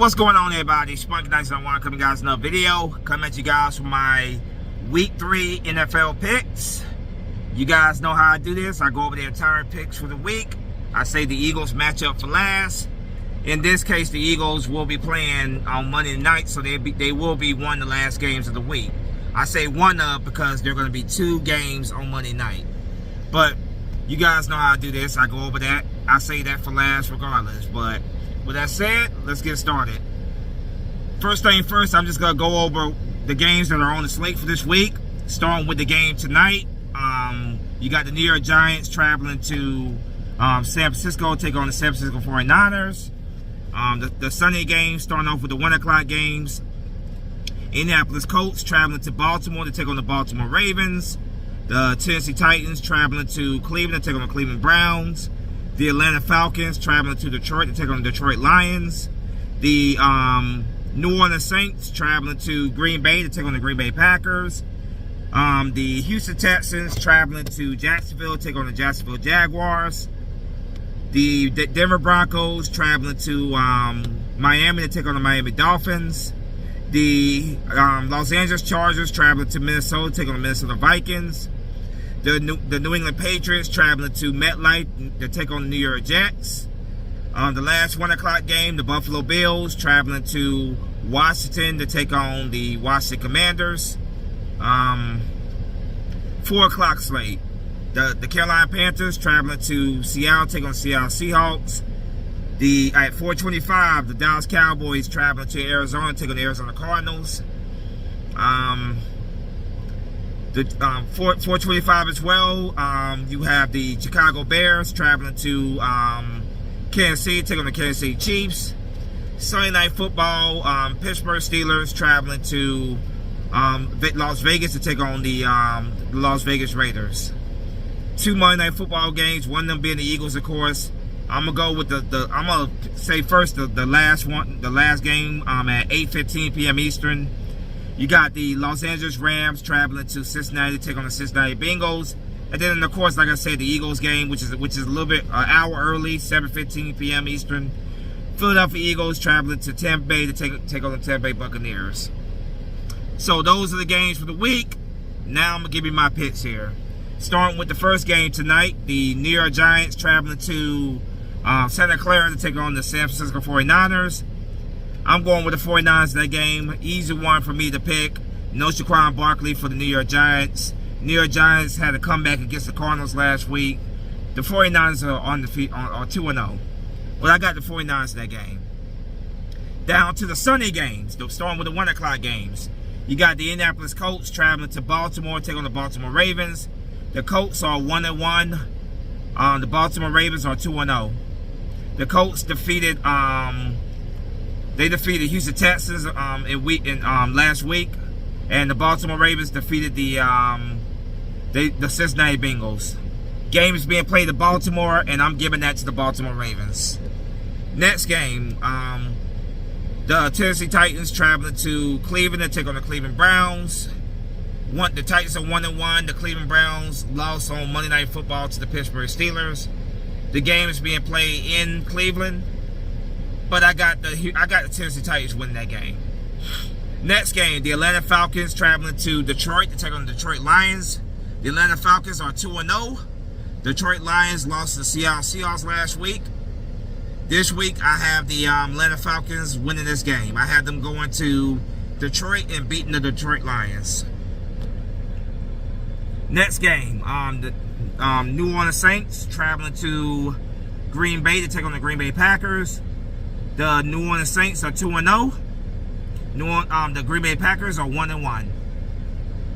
What's going on, everybody? Spunky901 coming guys another video. Coming at you guys from my week 3 NFL picks. You guys know how I do this. I go over the entire picks for the week. I say the Eagles match up for last. In this case, the Eagles will be playing on Monday night, so they will be one of the last games of the week. I say one of because there are going to be 2 games on Monday night. But you guys know how I do this. I go over that. I say that for last regardless. But with that said, let's get started. First thing first, I'm just going to go over the games that are on the slate for this week. Starting with the game tonight. You got the New York Giants traveling to San Francisco, take on the San Francisco 49ers. The Sunday games, starting off with the 1 o'clock games. Indianapolis Colts traveling to Baltimore to take on the Baltimore Ravens. The Tennessee Titans traveling to Cleveland to take on the Cleveland Browns. The Atlanta Falcons traveling to Detroit to take on the Detroit Lions. The New Orleans Saints traveling to Green Bay to take on the Green Bay Packers. The Houston Texans traveling to Jacksonville to take on the Jacksonville Jaguars. The Denver Broncos traveling to Miami to take on the Miami Dolphins. The Los Angeles Chargers traveling to Minnesota to take on the Minnesota Vikings. The New England Patriots traveling to MetLife to take on the New York Jets. The last 1 o'clock game, the Buffalo Bills traveling to Washington to take on the Washington Commanders. 4 o'clock slate. The Carolina Panthers traveling to Seattle to take on the Seattle Seahawks. At 4:25, the Dallas Cowboys traveling to Arizona to take on the Arizona Cardinals. 4:25 as well. You have the Chicago Bears traveling to Kansas City, taking on the Kansas City Chiefs. Sunday Night Football, Pittsburgh Steelers traveling to Las Vegas to take on the Las Vegas Raiders. 2 Monday Night Football games, one of them being the Eagles, of course. I'm gonna go with I'm gonna say first the last game at 8:15 p.m. Eastern. You got the Los Angeles Rams traveling to Cincinnati to take on the Cincinnati Bengals. And then, of course, like I said, the Eagles game, which is a little bit an hour early, 7:15 p.m. Eastern. Philadelphia Eagles traveling to Tampa Bay to take on the Tampa Bay Buccaneers. So those are the games for the week. Now I'm going to give you my picks here. Starting with the first game tonight, the New York Giants traveling to Santa Clara to take on the San Francisco 49ers. I'm going with the 49ers in that game. Easy one for me to pick. No Saquon Barkley for the New York Giants. New York Giants had a comeback against the Cardinals last week. The 49ers are on the feet, are 2-0. Well, I got the 49ers in that game. Down to the Sunday games, starting with the 1 o'clock games. You got the Indianapolis Colts traveling to Baltimore to take on the Baltimore Ravens. The Colts are 1-1. The Baltimore Ravens are 2-0. The Colts defeated They defeated Houston Texans last week, and the Baltimore Ravens defeated the Cincinnati Bengals. Game is being played in Baltimore, and I'm giving that to the Baltimore Ravens. Next game, the Tennessee Titans traveling to Cleveland to take on the Cleveland Browns. The Titans are 1-1. The Cleveland Browns lost on Monday Night Football to the Pittsburgh Steelers. The game is being played in Cleveland, but I got the Tennessee Titans winning that game. Next game, the Atlanta Falcons traveling to Detroit to take on the Detroit Lions. The Atlanta Falcons are 2-0. Detroit Lions lost to the Seattle Seahawks last week. This week, I have the Atlanta Falcons winning this game. I have them going to Detroit and beating the Detroit Lions. Next game, the New Orleans Saints traveling to Green Bay to take on the Green Bay Packers. The New Orleans Saints are 2-0. The Green Bay Packers are 1-1.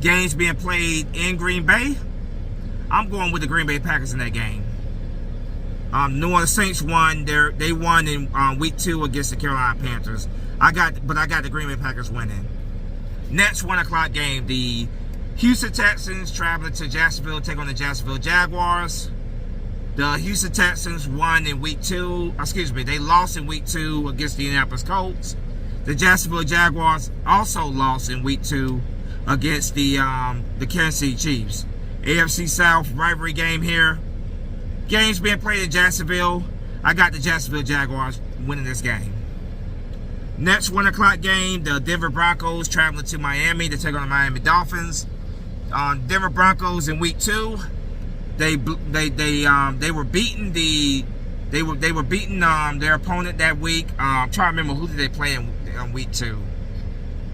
Games being played in Green Bay. I'm going with the Green Bay Packers in that game. New Orleans Saints won. They won in week 2 against the Carolina Panthers. I got the Green Bay Packers winning. Next 1 o'clock game, the Houston Texans traveling to Jacksonville to take on the Jacksonville Jaguars. The Houston Texans won in week 2. They lost in week 2 against the Indianapolis Colts. The Jacksonville Jaguars also lost in week 2 against the Kansas City Chiefs. AFC South rivalry game here. Games being played in Jacksonville. I got the Jacksonville Jaguars winning this game. Next 1 o'clock game, the Denver Broncos traveling to Miami to take on the Miami Dolphins. Denver Broncos in week 2, they were beating their opponent that week. I'm trying to remember who did they play in week 2.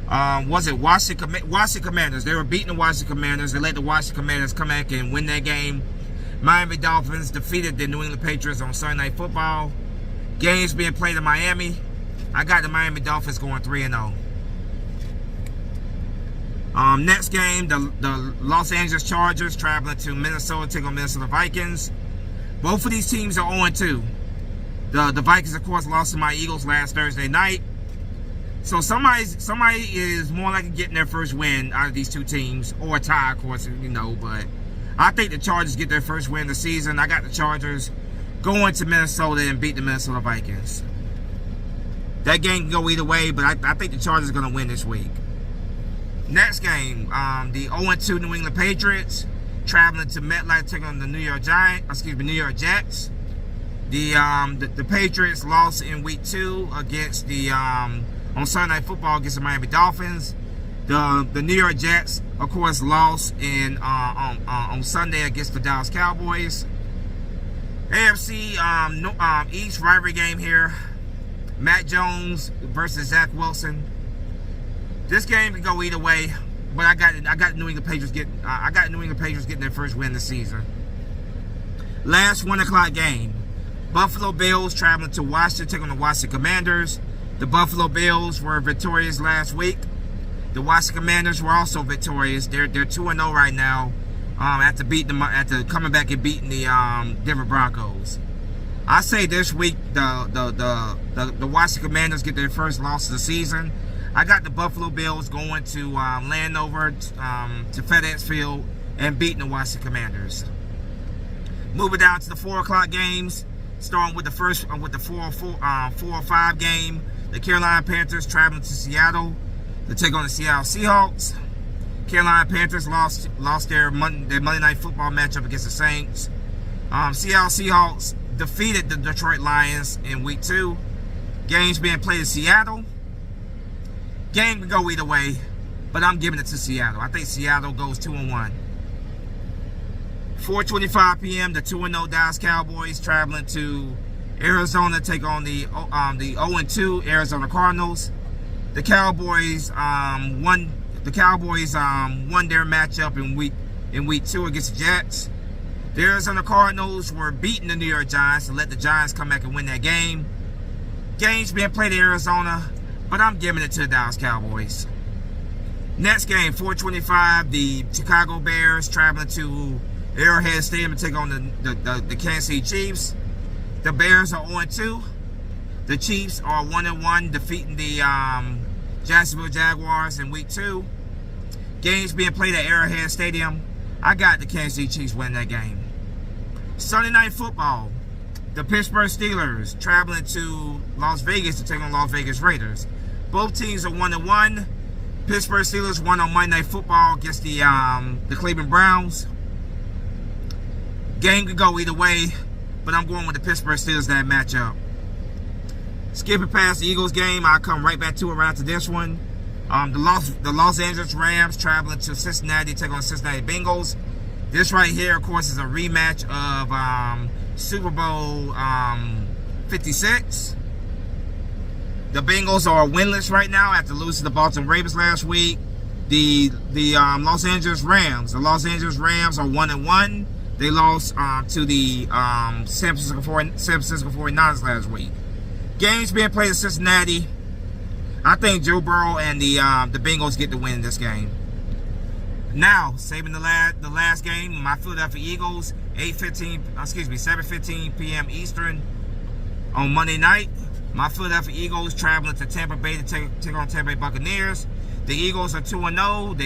Was it Washington Commanders? They were beating the Washington Commanders. They let the Washington Commanders come back and win that game. Miami Dolphins defeated the New England Patriots on Sunday Night Football. Games being played in Miami. I got the Miami Dolphins going 3-0. Next game, the Los Angeles Chargers traveling to Minnesota to take on Minnesota Vikings. Both of these teams are 0-2. The Vikings, of course, lost to my Eagles last Thursday night. So somebody is more likely getting their first win out of these two teams, or a tie, of course, but I think the Chargers get their first win of the season. I got the Chargers going to Minnesota and beat the Minnesota Vikings. That game can go either way, but I think the Chargers are going to win this week. Next game, the 0-2 New England Patriots traveling to MetLife to take on the New York Jets. The Patriots lost in week 2 against on Sunday Night Football against the Miami Dolphins. The New York Jets, of course, lost on Sunday against the Dallas Cowboys. AFC East rivalry game here. Matt Jones versus Zach Wilson. This game can go either way, but I got New England Patriots getting their first win of the season. Last 1 o'clock game. Buffalo Bills traveling to Washington, taking on the Washington Commanders. The Buffalo Bills were victorious last week. The Washington Commanders were also victorious. They're 2-0 right now. After coming back and beating the Denver Broncos. I say this week the Washington Commanders get their first loss of the season. I got the Buffalo Bills going to Landover to FedEx Field and beating the Washington Commanders. Moving down to the 4 o'clock games, starting with the 4-5 game. The Carolina Panthers traveling to Seattle to take on the Seattle Seahawks. Carolina Panthers lost their Monday Night Football matchup against the Saints. Seattle Seahawks defeated the Detroit Lions in week 2. Games being played in Seattle. Game can go either way, but I'm giving it to Seattle. I think Seattle goes 2-1. 4:25 p.m. the 2-0 Dallas Cowboys traveling to Arizona to take on the 0-2 Arizona Cardinals. The Cowboys won their matchup in week 2 against the Jets. The Arizona Cardinals were beating the New York Giants to let the Giants come back and win that game. Games being played in Arizona, but I'm giving it to the Dallas Cowboys. Next game, 4:25, the Chicago Bears traveling to Arrowhead Stadium to take on the Kansas City Chiefs. The Bears are 0-2. The Chiefs are 1-1, defeating the Jacksonville Jaguars in week 2. Games being played at Arrowhead Stadium. I got the Kansas City Chiefs winning that game. Sunday Night Football. The Pittsburgh Steelers traveling to Las Vegas to take on Las Vegas Raiders. Both teams are 1-1. Pittsburgh Steelers won on Monday Night Football against the Cleveland Browns. Game could go either way, but I'm going with the Pittsburgh Steelers in that matchup. Skipping past the Eagles game, I'll come right back to it right after this one. The Los Angeles Rams traveling to Cincinnati to take on the Cincinnati Bengals. This right here, of course, is a rematch of Super Bowl 56. The Bengals are winless right now after losing to the Baltimore Ravens last week. The Los Angeles Rams are 1-1. They lost to the San Francisco 49ers last week. Games being played in Cincinnati. I think Joe Burrow and the Bengals get the win in this game. Now, saving the last game, my Philadelphia Eagles, 7:15 p.m. Eastern on Monday night. My Philadelphia Eagles traveling to Tampa Bay to take on Tampa Bay Buccaneers. The Eagles are 2-0.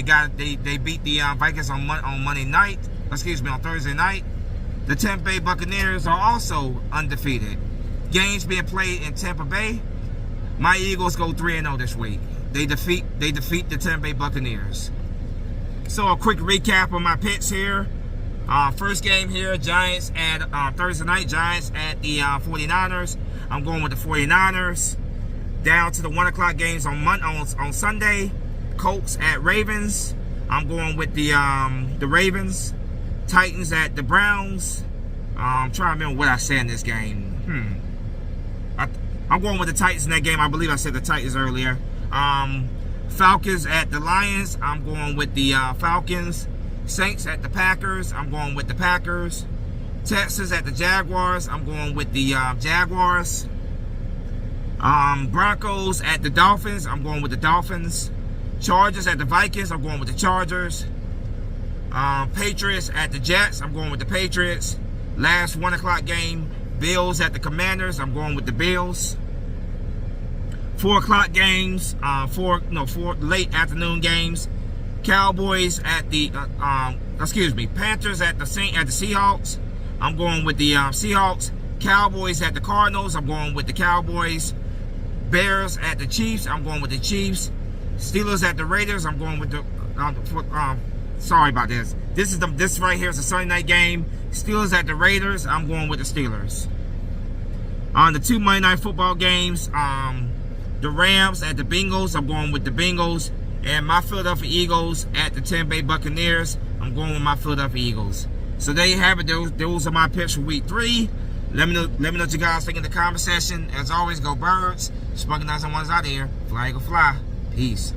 They beat the Vikings on Monday night. On Thursday night. The Tampa Bay Buccaneers are also undefeated. Games being played in Tampa Bay. My Eagles go 3-0 this week. They defeat the Tampa Bay Buccaneers. So a quick recap of my picks here. First game here, Giants at Thursday night. Giants at the 49ers. I'm going with the 49ers. down to the 1 o'clock games on Sunday. Colts at Ravens. I'm going with the Ravens. Titans at the Browns. I'm trying to remember what I said in this game. I'm going with the Titans in that game. I believe I said the Titans earlier. Falcons at the Lions. I'm going with the Falcons. Saints at the Packers. I'm going with the Packers. Texans at the Jaguars. I'm going with the Jaguars. Broncos at the Dolphins. I'm going with the Dolphins. Chargers at the Vikings. I'm going with the Chargers. Patriots at the Jets. I'm going with the Patriots. Last 1 o'clock game. Bills at the Commanders. I'm going with the Bills. 4 o'clock games. Four late afternoon games. Cowboys at the Panthers at the Seahawks. I'm going with the Seahawks. Cowboys at the Cardinals. I'm going with the Cowboys. Bears at the Chiefs. I'm going with the Chiefs. Steelers at the Raiders. I'm going with the sorry about this. This right here is a Sunday night game. Steelers at the Raiders. I'm going with the Steelers. On the 2 Monday Night Football games, the Rams at the Bengals. I'm going with the Bengals. And my Philadelphia Eagles at the Tampa Bay Buccaneers. I'm going with my Philadelphia Eagles. So there you have it. Those are my picks for week 3. Let me know what you guys think in the comment section. As always, go Birds. Spunky Nice ones out there. Fly, go fly. Peace.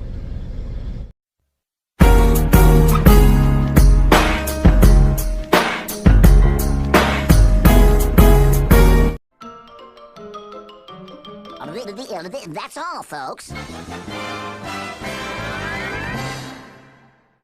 That's all, folks.